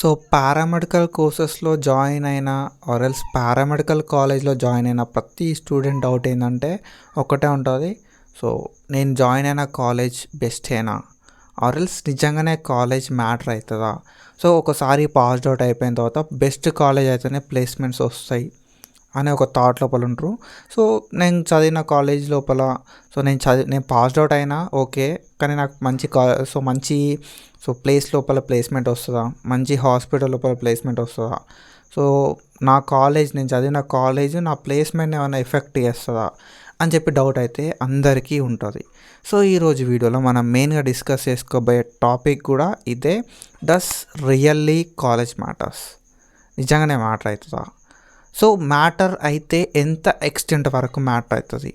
So paramedical కోర్సెస్లో join అయిన else paramedical కాలేజ్లో join అయిన ప్రతి స్టూడెంట్ డౌట్ ఏంటంటే ఒకటే ఉంటుంది. సో నేను జాయిన్ అయిన కాలేజ్ బెస్టేనా ఎల్స్ నిజంగానే కాలేజ్ మ్యాటర్ అవుతుందా? సో ఒకసారి పాస్డ్ అవుట్ అయిపోయిన తర్వాత బెస్ట్ కాలేజ్ అయితేనే ప్లేస్మెంట్స్ వస్తాయి అనే ఒక థాట్ లోపల ఉంటారు. సో నేను చదివిన కాలేజ్ లోపల నేను పాస్డ్ అవుట్ అయినా ఓకే, కానీ నాకు మంచి ప్లేస్ లోపల ప్లేస్మెంట్ వస్తుందా, మంచి హాస్పిటల్ లోపల ప్లేస్మెంట్ వస్తుందా, సో నేను చదివిన కాలేజ్ నా ప్లేస్మెంట్ ఏమైనా ఎఫెక్ట్ చేస్తుందా అని చెప్పి డౌట్ అయితే అందరికీ ఉంటుంది. సో ఈరోజు వీడియోలో మనం మెయిన్గా డిస్కస్ చేసుకోబోయే టాపిక్ కూడా ఇదే. Does really college matters? నిజంగానే మ్యాటర్ అవుతుందా? సో మ్యాటర్ అయితే ఎంత ఎక్స్టెంట్ వరకు మ్యాటర్ అవుతుంది?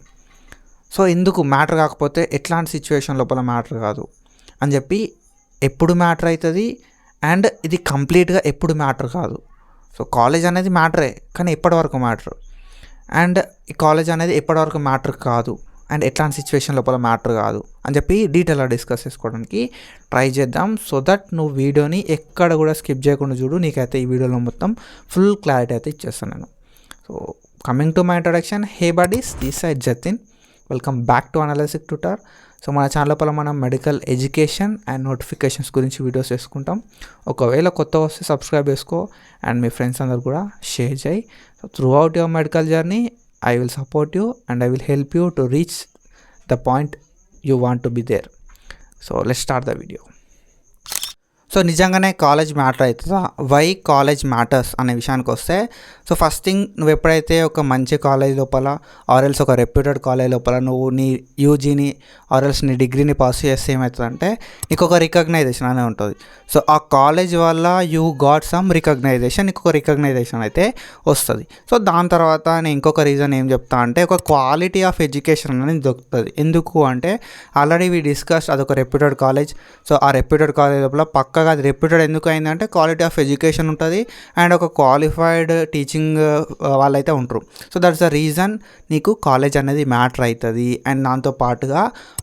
సో ఎందుకు మ్యాటర్ కాకపోతే ఎట్లాంటి సిచ్యువేషన్ లోపల మ్యాటర్ కాదు అని చెప్పి ఎప్పుడు మ్యాటర్ అవుతుంది అండ్ ఇది కంప్లీట్గా ఎప్పుడు మ్యాటర్ కాదు. సో కాలేజ్ అనేది మ్యాటరే, కానీ ఎప్పటివరకు మ్యాటర్, అండ్ ఈ కాలేజ్ అనేది ఎప్పటివరకు మ్యాటర్ కాదు, అండ్ ఎట్లాంటి సిచ్యువేషన్ లోపల మ్యాటర్ కాదు అని చెప్పి డీటెయిల్గా డిస్కస్ చేసుకోవడానికి ట్రై చేద్దాం. సో దట్ నువ్వు వీడియోని ఎక్కడ కూడా స్కిప్ చేయకుండా చూడు. నీకైతే ఈ వీడియోలో మొత్తం ఫుల్ క్లారిటీ అయితే ఇచ్చేస్తాను నేను. So coming to my introduction, hey buddies, this side Jatin, welcome back to Analysic Tutor. So మన ఛానల్ లోపల మనం మెడికల్ ఎడ్యుకేషన్ అండ్ నోటిఫికేషన్స్ గురించి వీడియోస్ వేసుకుంటాం. ఒకవేళ కొత్త వస్తే సబ్స్క్రైబ్ చేసుకో అండ్ మీ ఫ్రెండ్స్ అందరు కూడా షేర్ చేయి. So through out your medical journey I will support you and I will help you to reach the point you want to be there. So let's start the video. So నిజంగానే college matter అవుతుందా? Why college matters అనే విషయానికి వస్తే, so first thing, నువ్వు ఎప్పుడైతే ఒక మంచి college లోపల ఆర్ఎల్స్ ఒక రెప్యూటెడ్ కాలేజ్ లోపల నువ్వు నీ యూజీని ఆర్ఎల్స్ నీ డిగ్రీని పాస్ చేస్తే ఏమవుతుందంటే నీకు ఒక రికగ్నైజేషన్ అనే ఉంటుంది. సో ఆ కాలేజ్ వల్ల యూ గాట్ సమ్ రికగ్నైజేషన్, నీకు ఒక రికగ్నైజేషన్ అయితే వస్తుంది. సో దాని తర్వాత నేను ఇంకొక రీజన్ ఏం చెప్తా అంటే, ఒక క్వాలిటీ ఆఫ్ ఎడ్యుకేషన్ అనేది దొరుకుతుంది. ఎందుకు అంటే ఆల్రెడీ వీ డిస్కస్ అదొక రెప్యూటెడ్ కాలేజ్. సో ఆ రెప్యూటెడ్ కాలేజ్ లోపల పక్కగా అది రెప్యూటెడ్ ఎందుకు అయిందంటే క్వాలిటీ ఆఫ్ ఎడ్యుకేషన్ ఉంటుంది అండ్ ఒక క్వాలిఫైడ్ టీచింగ్ వాళ్ళైతే ఉంటారు. సో దట్స్ ద రీజన్ నీకు కాలేజ్ అనేది మ్యాటర్ అవుతుంది. అండ్ దాంతో పాటుగా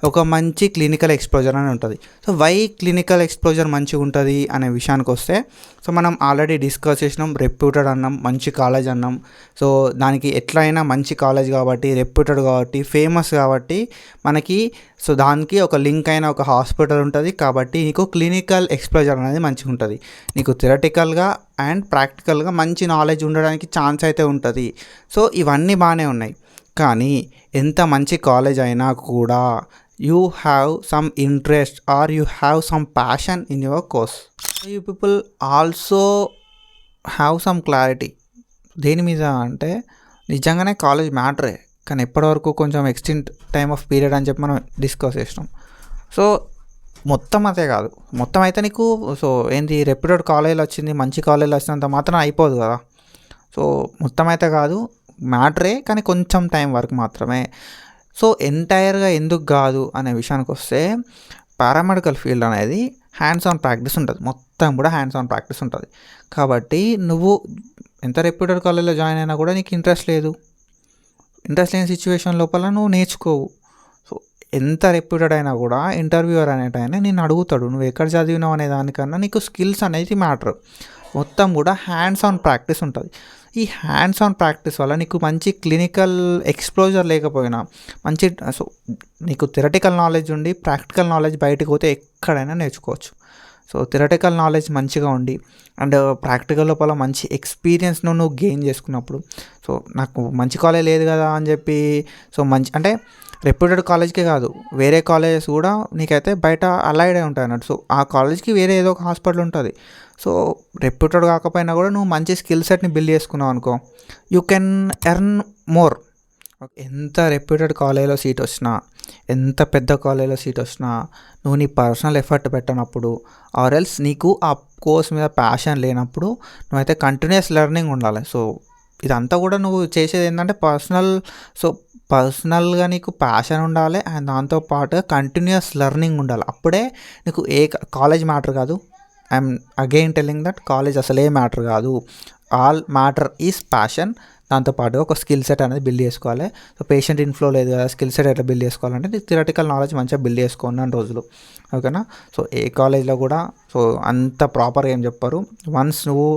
ఒక మంచి క్లినికల్ ఎక్స్పోజర్ అని ఉంటుంది. సో వై క్లినికల్ ఎక్స్పోజర్ మంచిగా ఉంటుంది అనే విషయానికి వస్తే, సో మనం ఆల్రెడీ డిస్కస్ చేసినాం, రెప్యూటెడ్ అన్నాం, మంచి కాలేజ్ అన్నాం. సో దానికి ఎట్లయినా మంచి కాలేజ్ కాబట్టి, రెప్యూటెడ్ కాబట్టి, ఫేమస్ కాబట్టి మనకి, సో దానికి ఒక లింక్ అయిన ఒక హాస్పిటల్ ఉంటుంది కాబట్టి నీకు క్లినికల్ ఎక్స్పోజర్ అనేది మంచిగా ఉంటుంది. నీకు థియరటికల్గా అండ్ ప్రాక్టికల్గా మంచి నాలెడ్జ్ ఉండడానికి ఛాన్స్ అయితే ఉంటుంది. సో ఇవన్నీ బాగానే ఉన్నాయి, కానీ ఎంత మంచి కాలేజ్ అయినా కూడా you have some interest or you have some passion in your course. You people also have some clarity. దేని మీద అంటే నిజంగానే కాలేజ్ మ్యాటరే, కానీ ఎప్పటివరకు కొంచెం ఎక్స్టెంట్ టైమ్ ఆఫ్ పీరియడ్ అని చెప్పి మనం డిస్కస్ చేసినాం. సో మొత్తం అదే కాదు, మొత్తం అయితే నీకు సో ఏంటి రెప్యూటెడ్ కాలేజీలో వచ్చింది, మంచి కాలేజీలో వచ్చినంత మాత్రం అయిపోదు కదా. సో మొత్తం అయితే కాదు, మ్యాటరే, కానీ కొంచెం టైం వరకు మాత్రమే. సో ఎంటైర్గా ఎందుకు కాదు అనే విషయానికి వస్తే, పారామెడికల్ ఫీల్డ్ అనేది హ్యాండ్స్ ఆన్ ప్రాక్టీస్ ఉంటుంది, మొత్తం కూడా హ్యాండ్స్ ఆన్ ప్రాక్టీస్ ఉంటుంది. కాబట్టి నువ్వు ఎంత రెప్యూటెడ్ కాలేజ్లో జాయిన్ అయినా కూడా నీకు ఇంట్రెస్ట్ లేని సిచ్యువేషన్ లోపల నువ్వు నేర్చుకోవు. సో ఎంత రెప్యూటెడ్ అయినా కూడా ఇంటర్వ్యూవర్ అనేటైనా నేను అడుగుతాడు, నువ్వు ఎక్కడ చదివినావు అనే దానికన్నా నీకు స్కిల్స్ అనేది మ్యాటర్. మొత్తం కూడా హ్యాండ్స్ ఆన్ ప్రాక్టీస్ ఉంటుంది. ఈ హ్యాండ్స్ ఆన్ ప్రాక్టీస్ వల్ల నీకు మంచి క్లినికల్ ఎక్స్పోజర్ లేకపోయినా మంచి, సో నీకు థియరటికల్ నాలెడ్జ్ ఉండి ప్రాక్టికల్ నాలెడ్జ్ బయటకు పోతే ఎక్కడైనా నేర్చుకోవచ్చు. సో థియరటికల్ నాలెడ్జ్ మంచిగా ఉండి అండ్ ప్రాక్టికల్ లోపల మంచి ఎక్స్పీరియన్స్ను నువ్వు గెయిన్ చేసుకున్నప్పుడు, సో నాకు మంచి కాలేజ్ లేదు కదా అని చెప్పి, సో మంచి అంటే రెప్యూటెడ్ కాలేజ్కే కాదు, వేరే కాలేజెస్ కూడా నీకైతే బయట అలైడ్ అయి ఉంటాయి అన్నట్టు. సో ఆ కాలేజ్కి వేరే ఏదో ఒక హాస్పిటల్ ఉంటుంది. సో రెప్యూటెడ్ కాకపోయినా కూడా నువ్వు మంచి స్కిల్ సెట్ని బిల్డ్ చేసుకున్నావు అనుకో, యూ కెన్ ఎర్న్ మోర్. ఎంత రెప్యూటెడ్ కాలేజ్లో సీట్ వచ్చినా, ఎంత పెద్ద కాలేజ్లో సీట్ వచ్చినా, నువ్వు నీ పర్సనల్ ఎఫర్ట్ పెట్టనప్పుడు ఆర్ ఎల్స్ నీకు ఆ కోర్స్ మీద ప్యాషన్ లేనప్పుడు నువ్వైతే కంటిన్యూస్ లెర్నింగ్ ఉండాలి. సో ఇదంతా కూడా నువ్వు చేసేది ఏంటంటే పర్సనల్గా నీకు ప్యాషన్ ఉండాలి అండ్ దాంతోపాటు కంటిన్యూస్ లెర్నింగ్ ఉండాలి. అప్పుడే నీకు కాలేజ్ మ్యాటర్ కాదు. I'm again telling that college అసలే మ్యాటర్ కాదు. All matter is passion. దాంతోపాటు ఒక స్కిల్ సెట్ అనేది బిల్డ్ చేసుకోవాలి. సో పేషెంట్ ఇన్ఫ్లో లేదు కదా, స్కిల్ సెట్ ఎట్లా బిల్డ్ చేసుకోవాలంటే నీకు థియరటికల్ నాలెడ్జ్ మంచిగా బిల్డ్ చేసుకున్నాను రోజులు. ఓకేనా. సో ఏ కాలేజ్లో కూడా సో అంత ప్రాపర్గా ఏం చెప్పారు. వన్స్ నువ్వు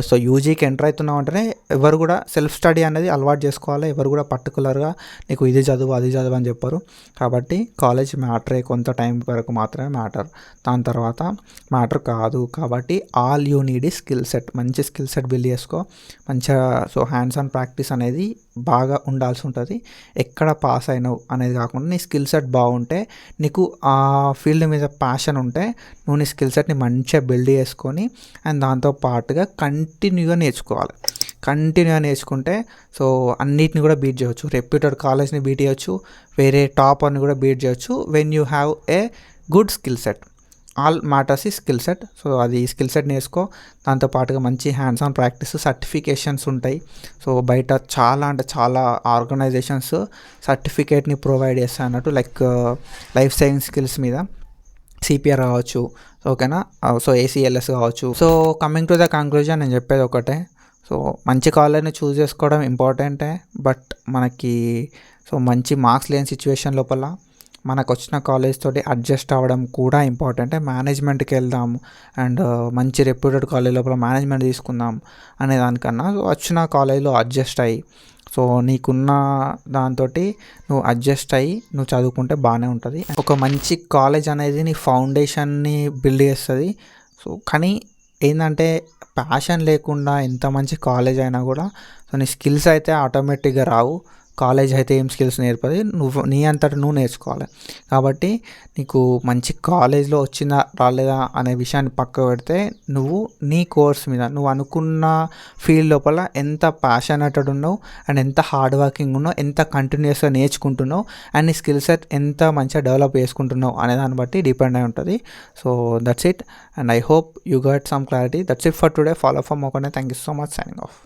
సో యూజీకి ఎంటర్ అవుతున్నావు అంటేనే ఎవరు కూడా సెల్ఫ్ స్టడీ అనేది అలవాటు చేసుకోవాలి. ఎవరు కూడా పర్టికులర్గా నీకు ఇది చదువు అది చదువు అని చెప్పారు. కాబట్టి కాలేజ్ మ్యాటరే, కొంత టైం వరకు మాత్రమే మ్యాటర్, దాని తర్వాత మ్యాటర్ కాదు. కాబట్టి ఆల్ యూ నీడ్ ఈ స్కిల్ సెట్. మంచి స్కిల్ సెట్ బిల్డ్ చేసుకో మంచిగా. సో హ్యాండ్స్ ఆన్ ప్రాక్టీస్ అనేది బాగా ఉండాల్సి ఉంటుంది. ఎక్కడ పాస్ అయినావు అనేది కాకుండా నీ స్కిల్ సెట్ బాగుంటే, నీకు ఆ ఫీల్డ్ మీద ప్యాషన్ ఉంటే నువ్వు నీ స్కిల్ సెట్ని మంచిగా బిల్డ్ చేసుకొని అండ్ దాంతో పాటుగా కంటిన్యూగా నేర్చుకుంటే సో అన్నిటిని కూడా బీట్ చేయవచ్చు. రెప్యూటెడ్ కాలేజ్ని బీట్ చేయవచ్చు, వేరే టాప్ అని కూడా బీట్ చేయవచ్చు when you have a good skill set. All matters ఈ స్కిల్ సెట్. సో అది స్కిల్ సెట్ నేర్చుకో. దాంతోపాటుగా మంచి హ్యాండ్స్ ఆన్ ప్రాక్టీస్, సర్టిఫికేషన్స్ ఉంటాయి. సో బయట చాలా అంటే చాలా ఆర్గనైజేషన్స్ సర్టిఫికేట్ని ప్రొవైడ్ చేస్తాయి అన్నట్టు, లైక్ లైఫ్ సైన్స్ స్కిల్స్ మీద సిపిఆర్ కావచ్చు, ఓకేనా. సో ACLS కావచ్చు. So coming to the conclusion, నేను చెప్పేది ఒకటే. సో మంచి కాలేజ్ని చూస్ చేసుకోవడం ఇంపార్టెంటే, బట్ మనకి సో మంచి మార్క్స్ లేని సిచ్యువేషన్ లోపల మనకు వచ్చిన కాలేజ్ తోటి అడ్జస్ట్ అవ్వడం కూడా ఇంపార్టెంటే. మేనేజ్మెంట్కి వెళ్దాం అండ్ మంచి రెప్యూటెడ్ కాలేజ్ లోపల మేనేజ్మెంట్ తీసుకుందాం అనే దానికన్నా వచ్చిన కాలేజ్లో అడ్జస్ట్ అయ్యి, సో నీకున్న దాంతో నువ్వు అడ్జస్ట్ అయ్యి నువ్వు చదువుకుంటే బాగానే ఉంటుంది. ఒక మంచి కాలేజ్ అనేది నీ ఫౌండేషన్ని బిల్డ్ చేస్తుంది. సో కానీ ఏంటంటే ప్యాషన్ లేకుండా ఎంత మంచి కాలేజ్ అయినా కూడా సో నీ స్కిల్స్ అయితే ఆటోమేటిక్గా రావు. కాలేజ్ అయితే ఏం స్కిల్స్ నేర్పది, నీ అంతటా నువ్వు నేర్చుకోవాలి. కాబట్టి నీకు మంచి కాలేజ్లో వచ్చిందా రాలేదా అనే విషయాన్ని పక్క పెడితే, నువ్వు నీ కోర్స్ మీద నువ్వు అనుకున్న ఫీల్డ్ లోపల ఎంత ప్యాషనేటెడ్ ఉన్నావు అండ్ ఎంత హార్డ్ వర్కింగ్ ఉన్నావు, ఎంత కంటిన్యూస్గా నేర్చుకుంటున్నావు అండ్ నీ స్కిల్ సెట్ ఎంత మంచిగా డెవలప్ చేసుకుంటున్నావు అనే దాన్ని బట్టి డిపెండ్ అయి ఉంటుంది. So that's it and I hope you got some clarity. That's it for today. Follow for more. Thank you so much. Signing off.